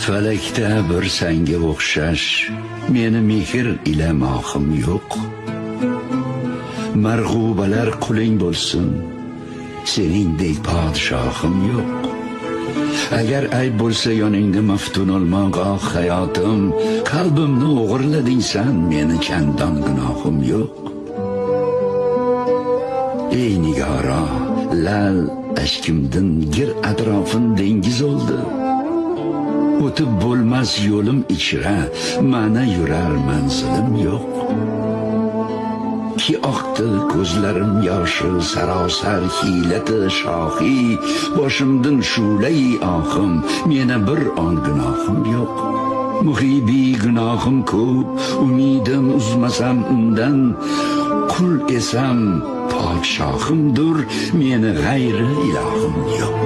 Falakda bir sanga o'xshash meni mehr ila mohim yo'q. Marg'ubalar quling bo'lsin, seningdek podshohim yo'q. Agar ayb bo'lsa yoningda maftun olmoq hayotim, qalbimni o'g'irlading sen, meni chandon gunohim yo'q. Ey nigoro, lal ashkimdin gir atrofin dengiz oldi. O'tib bo'lmas yo'lim ichra, mana yurar manzilim yo'q. Ki oqdi ko'zlarim yoshi, sarosar hiylati shohi, boshimdan shu'lai ohim, meni bir on gunohim yo'q. Muhibi gunohim ko'p, umidim uzmasam undan, qul esam podshohimdir, meni g'ayri ilohim yo'q.